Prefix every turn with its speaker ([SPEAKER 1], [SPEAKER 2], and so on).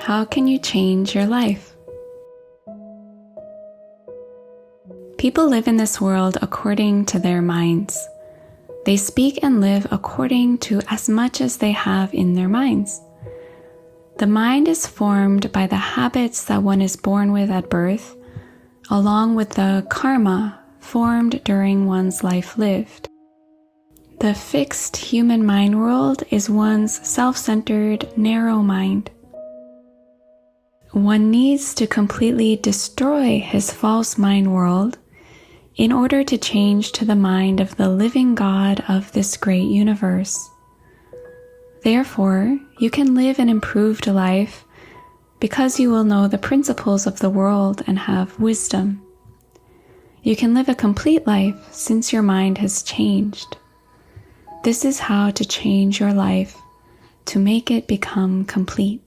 [SPEAKER 1] How can you change your life? People live in this world according to their minds. They speak and live according to as much as they have in their minds. The mind is formed by the habits that one is born with at birth, along with the karma formed during one's life lived. The fixed human mind world is one's self-centered, narrow mind. One needs to completely destroy his false mind world in order to change to the mind of the living God of this great universe. Therefore, you can live an improved life because you will know the principles of the world and have wisdom. You can live a complete life since your mind has changed. This is how to change your life to make it become complete.